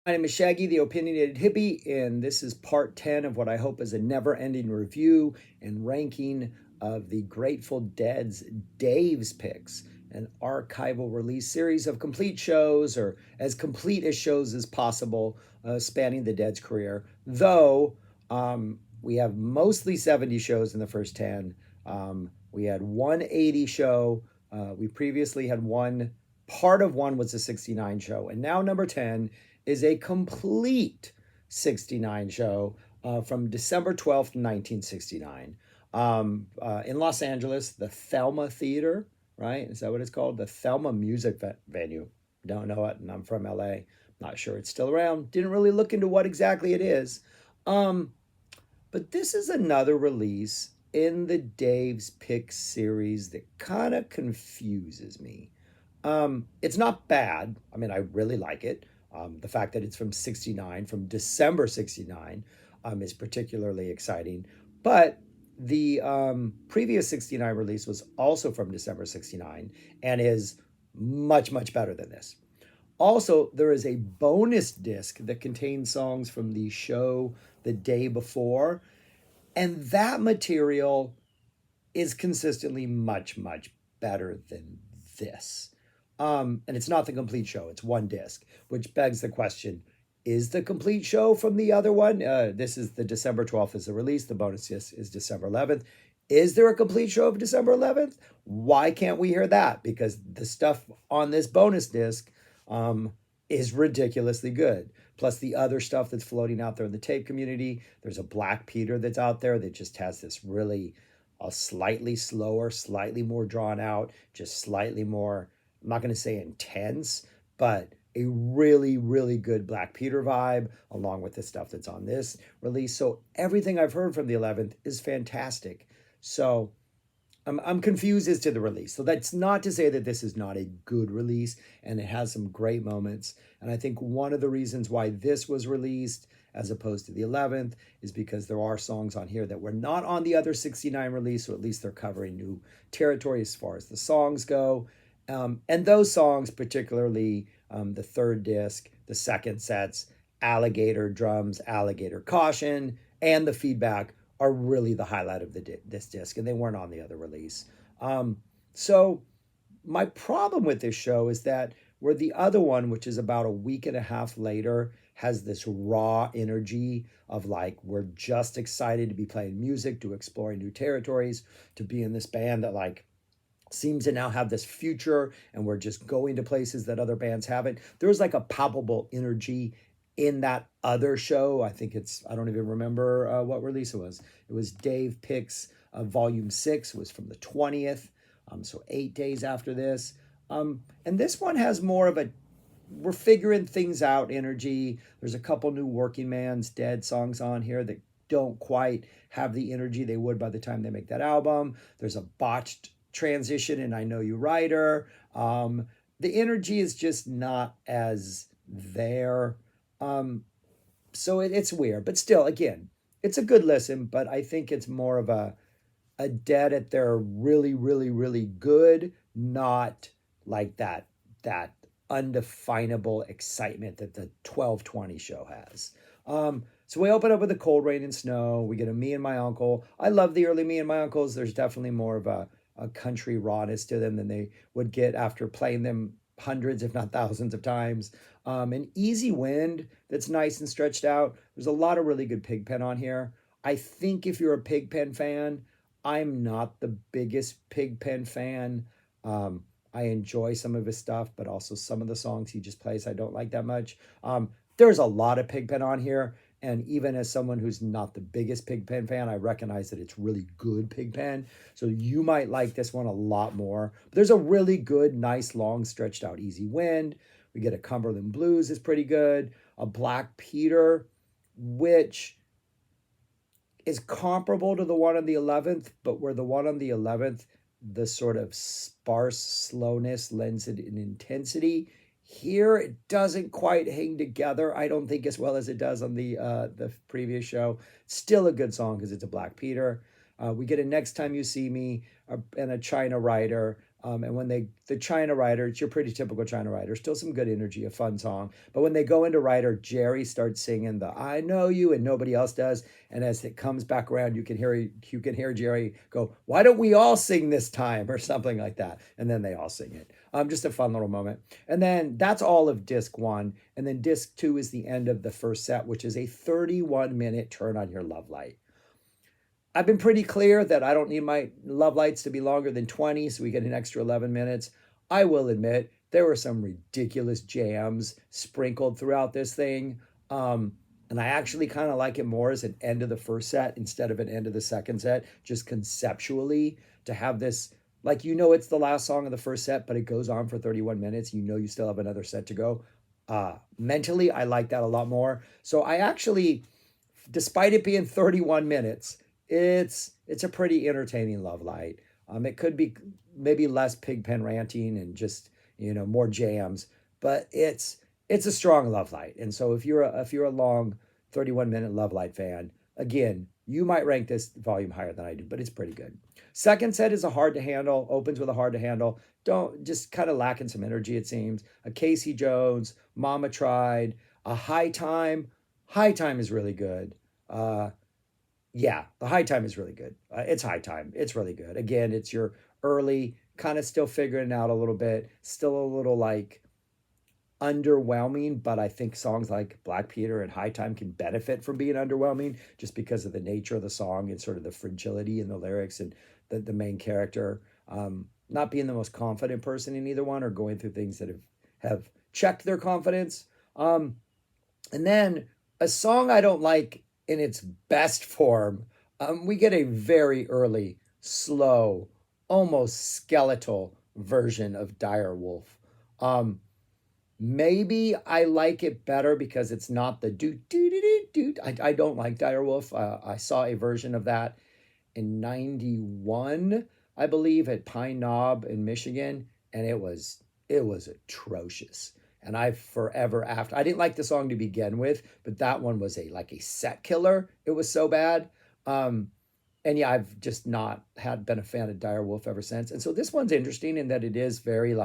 My name is Shaggy, the Opinionated Hippie, and this is part 10 of what I hope is a never ending review and ranking of the Grateful Dead's Dave's Picks, an archival release series of complete shows, or as complete as shows as possible, spanning the Dead's career. Though we have mostly 70 shows in the first 10. We had one 80 show. We previously had one, part of one was a 69 show, and now number 10 is a complete 69 show from December 12th, 1969. In Los Angeles, the Thelma Theater, right? Is that what it's called? The Thelma Music Venue. Don't know it, and I'm from LA. Not sure it's still around. Didn't really look into what exactly it is. But this is another release in the Dave's Pick series that kind of confuses me. It's not bad. I mean, I really like it. The fact that it's from 69, from December 69, is particularly exciting. But the previous 69 release was also from December 69 and is much, much better than this. Also, there is a bonus disc that contains songs from the show the day before, and that material is consistently much, much better than this. And it's not the complete show, it's one disc, which begs the question, is the complete show from the other one? This is the December 12th is the release. The bonus disc is December 11th. Is there a complete show of December 11th? Why can't we hear that? Because the stuff on this bonus disc is ridiculously good. Plus the other stuff that's floating out there in the tape community. There's a Black Peter that's out there that just has this really a slightly slower, slightly more drawn out, just slightly more, I'm not going to say intense, but a really, really good Black Peter vibe, along with the stuff that's on this release. So everything I've heard from the 11th is fantastic. So I'm confused as to the release. So that's not to say that this is not a good release, and it has some great moments. And I think one of the reasons why this was released as opposed to the 11th is because there are songs on here that were not on the other 69 release, so at least they're covering new territory as far as the songs go. And those songs, particularly the third disc, the second sets, Alligator drums, Alligator caution, and the feedback are really the highlight of this disc, and they weren't on the other release. So my problem with this show is that where the other one, which is about a week and a half later, has this raw energy of like, we're just excited to be playing music, to exploring new territories, to be in this band that like seems to now have this future, and we're just going to places that other bands haven't. There's like a palpable energy in that other show. I think it's, I don't even remember what release it was. It was Dave Picks Volume 6, was from the 20th. So 8 days after this. And this one has more of a, we're figuring things out energy. There's a couple new Working Man's Dead songs on here that don't quite have the energy they would by the time they make that album. There's a botched transition in I Know You Writer. The energy is just not as there. So it's weird, but still, again, it's a good listen, but I think it's more of a Dead at their really, really, really good, not like that undefinable excitement that the 1220 show has. So we open up with a Cold Rain and Snow. We get a Me and My Uncle. I love the early Me and My Uncles. There's definitely more of a country rawness to them than they would get after playing them hundreds, if not thousands of times. An Easy Wind that's nice and stretched out. There's a lot of really good Pigpen on here. I think if you're a Pigpen fan, I'm not the biggest Pigpen fan. I enjoy some of his stuff, but also some of the songs he just plays I don't like that much. There's a lot of Pigpen on here, and even as someone who's not the biggest Pigpen fan, I recognize that it's really good Pigpen. So you might like this one a lot more. But there's a really good, nice, long, stretched out Easy Wind. We get a Cumberland Blues is pretty good. A Black Peter, which is comparable to the one on the 11th, but where the one on the 11th, the sort of sparse slowness lends it an intensity. Here, it doesn't quite hang together, I don't think, as well as it does on the previous show. Still a good song because it's a Black Peter. We get a Next Time You See Me and a China Rider. And when the China Rider, it's your pretty typical China Rider, still some good energy, a fun song. But when they go into Rider, Jerry starts singing the "I Know You" and nobody else does. And as it comes back around, you can hear Jerry go, "Why don't we all sing this time?" or something like that. And then they all sing it. Just a fun little moment. And then that's all of disc one. And then disc two is the end of the first set, which is a 31-minute Turn on Your Love Light. I've been pretty clear that I don't need my love lights to be longer than 20, so we get an extra 11 minutes. I will admit there were some ridiculous jams sprinkled throughout this thing. And I actually kind of like it more as an end of the first set instead of an end of the second set, just conceptually to have this, like, it's the last song of the first set, but it goes on for 31 minutes. You still have another set to go. Mentally, I like that a lot more. So I actually, despite it being 31 minutes, it's a pretty entertaining love light. It could be maybe less pigpen ranting and just more jams, but it's a strong love light. And so if you're a long 31-minute love light fan, again, you might rank this volume higher than I do, but it's pretty good. Second set is a hard to handle, opens with a hard to handle. Don't just kind of lacking some energy, it seems. A Casey Jones, Mama Tried, a High Time. High Time is really good. Yeah, the High Time is really good. It's High Time. It's really good. Again, it's your early, kind of still figuring it out a little bit, still a little like underwhelming, but I think songs like Black Peter and High Time can benefit from being underwhelming just because of the nature of the song and sort of the fragility in the lyrics and the main character not being the most confident person in either one or going through things that have checked their confidence. And then a song I don't like in its best form, we get a very early, slow, almost skeletal version of Dire Wolf. Maybe I like it better because it's not the do do do do do. I don't like Dire Wolf. I saw a version of that in '91, I believe, at Pine Knob in Michigan, and it was atrocious. And I forever after I didn't like the song to begin with, but that one was a set killer. It was so bad. And yeah, I've just not had been a fan of Dire Wolf ever since. And so this one's interesting in that it is very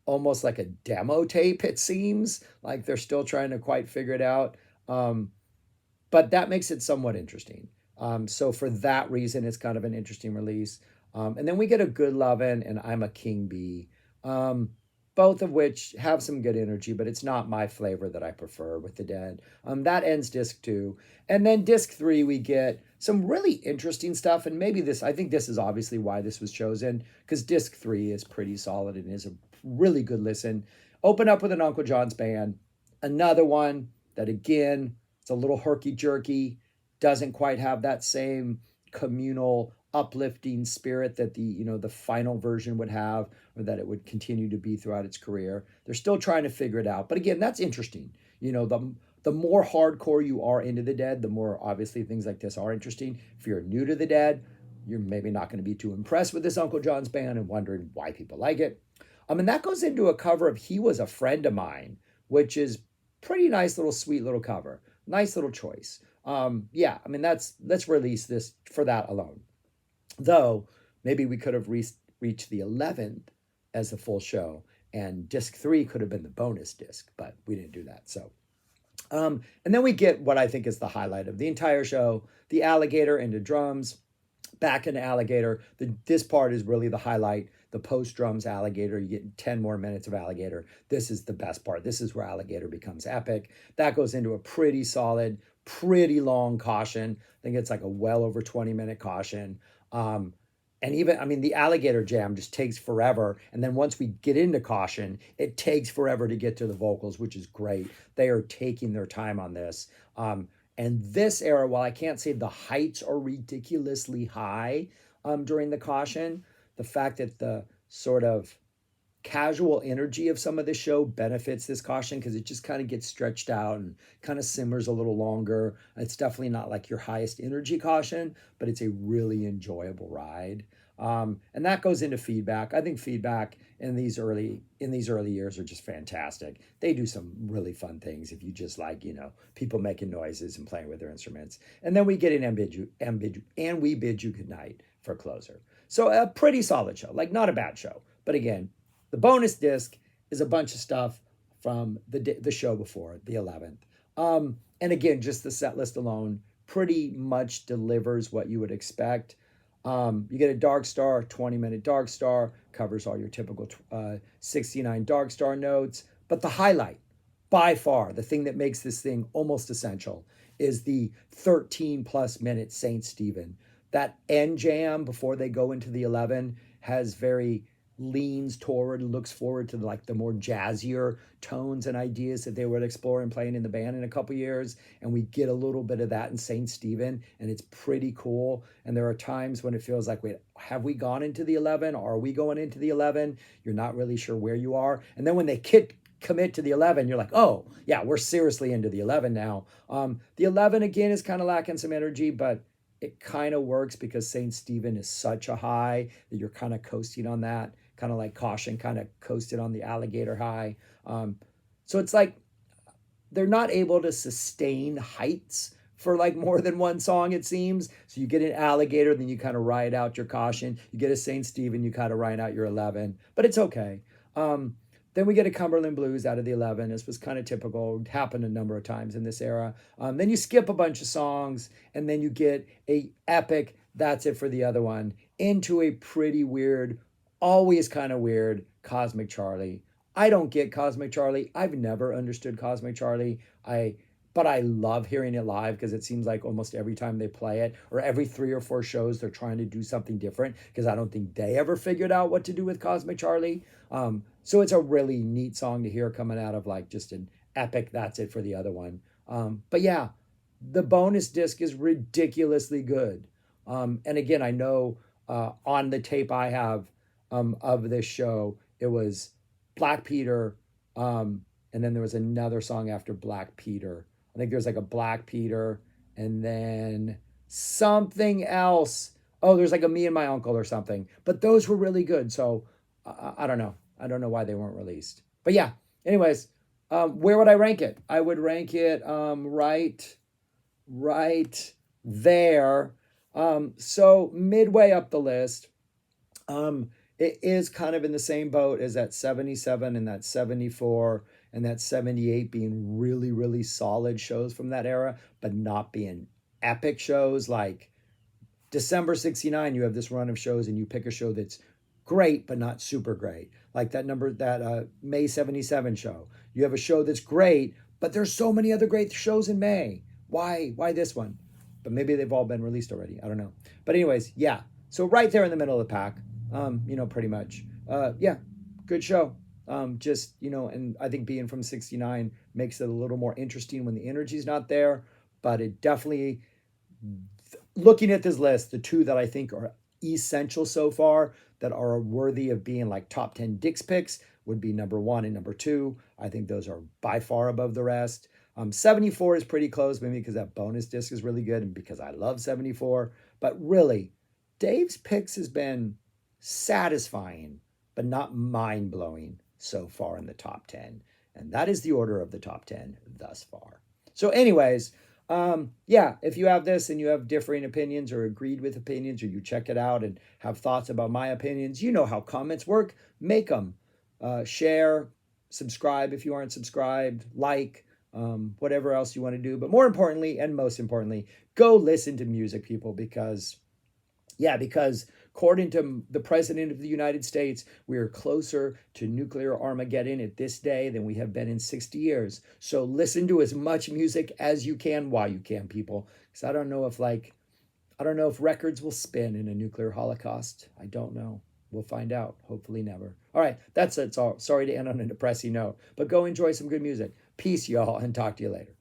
almost like a demo tape, it seems. Like they're still trying to quite figure it out. But that makes it somewhat interesting. So for that reason, it's kind of an interesting release. And then we get a Good Lovin' and I'm a King Bee. Both of which have some good energy, but it's not my flavor that I prefer with the Dead. That ends disc two. And then disc three, we get some really interesting stuff. And I think this is obviously why this was chosen, because disc three is pretty solid and is a really good listen. Open up with an Uncle John's Band. Another one that, again, it's a little herky-jerky, doesn't quite have that same communal uplifting spirit that the final version would have, or that it would continue to be throughout its career. They're still trying to figure it out, but again, that's interesting. The more hardcore you are into the Dead, the more obviously things like this are interesting. If you're new to the Dead, you're maybe not going to be too impressed with this Uncle John's Band and wondering why people like it. And that goes into a cover of He Was a Friend of Mine, which is pretty nice little sweet little cover, nice little choice. Let's release this for that alone. Though maybe we could have reached the 11th as the full show, and disc three could have been the bonus disc, but we didn't do that. So, and then we get what I think is the highlight of the entire show: the Alligator into drums, back into Alligator. This part is really the highlight. The post drums Alligator, you get 10 more minutes of Alligator. This is the best part. This is where Alligator becomes epic. That goes into a pretty solid, pretty long caution. I think it's like a well over 20-minute caution. And even, the Alligator jam just takes forever. And then once we get into caution, it takes forever to get to the vocals, which is great. They are taking their time on this. And this era, while I can't say the heights are ridiculously high during the caution, the fact that the sort of casual energy of some of the show benefits this caution because it just kind of gets stretched out and kind of simmers a little longer. It's definitely not like your highest energy caution, but it's a really enjoyable ride. And that goes into feedback. I think feedback in these early years are just fantastic. They do some really fun things if you just like, people making noises and playing with their instruments. And then we get an and we bid you good night for closer. So a pretty solid show, like not a bad show. But again, the bonus disc is a bunch of stuff from the show before, the 11th. And again, just the set list alone pretty much delivers what you would expect. You get a Dark Star, 20-minute Dark Star, covers all your typical 69 Dark Star notes. But the highlight, by far, the thing that makes this thing almost essential, is the 13 plus minute Saint Stephen. That end jam before they go into the 11 has very leans toward, looks forward to like the more jazzier tones and ideas that they would explore and playing in the band in a couple years. And we get a little bit of that in Saint Stephen, and it's pretty cool. And there are times when it feels like, wait, have we gone into the 11? Are we going into the 11? You're not really sure where you are. And then when they commit to the 11, you're like, oh yeah, we're seriously into the 11 now. The 11 again is kind of lacking some energy, but it kind of works because St. Stephen is such a high that you're kind of coasting on that, kind of like Caution kind of coasted on the Alligator high. So it's like they're not able to sustain heights for like more than one song, it seems. So you get an Alligator, then you kind of ride out your Caution. You get a St. Stephen, you kind of ride out your 11, but it's okay. Then we get a Cumberland Blues out of the 11. This was kind of typical. It happened a number of times in this era. Then you skip a bunch of songs, and then you get a epic, that's it for the other one, into a pretty weird, always kind of weird, Cosmic Charlie. I don't get Cosmic Charlie. I've never understood Cosmic Charlie. But I love hearing it live because it seems like almost every time they play it, or every 3 or 4 shows, they're trying to do something different because I don't think they ever figured out what to do with Cosmic Charlie. So it's a really neat song to hear coming out of like just an epic, that's it for the other one. But yeah, the bonus disc is ridiculously good. And again, I know on the tape I have of this show, it was Black Peter, and then there was another song after Black Peter. I think there's like a Black Peter, and then something else. Oh, there's like a Me and My Uncle or something. But those were really good. So I don't know. I don't know why they weren't released. But yeah, anyways, where would I rank it? I would rank it right there. So midway up the list, it is kind of in the same boat as that 77 and that 74 and that 78 being really, really solid shows from that era, but not being epic shows. Like December 69, you have this run of shows and you pick a show that's great, but not super great. Like that May 77 show. You have a show that's great, but there's so many other great shows in May. Why this one? But maybe they've all been released already. I don't know. But anyways, yeah. So right there in the middle of the pack, pretty much. Yeah, good show. And I think being from 69 makes it a little more interesting when the energy's not there. But it definitely, looking at this list, the 2 that I think are essential so far that are worthy of being like top 10 Dick's picks would be number 1 and number 2. I think those are by far above the rest. 74 is pretty close, maybe because that bonus disc is really good and because I love 74. But really, Dave's picks has been satisfying, but not mind-blowing so far in the top 10. And that is the order of the top 10 thus far. So anyways, if you have this and you have differing opinions or agreed with opinions, or you check it out and have thoughts about my opinions, you know how comments work. Make them. Share, subscribe if you aren't subscribed, like, whatever else you want to do. But more importantly, and most importantly, go listen to music, people, because according to the President of the United States, we are closer to nuclear Armageddon at this day than we have been in 60 years. So listen to as much music as you can while you can, people. Because I don't know if records will spin in a nuclear holocaust. I don't know. We'll find out. Hopefully never. All right, that's it. Sorry to end on a depressing note, but go enjoy some good music. Peace, y'all, and talk to you later.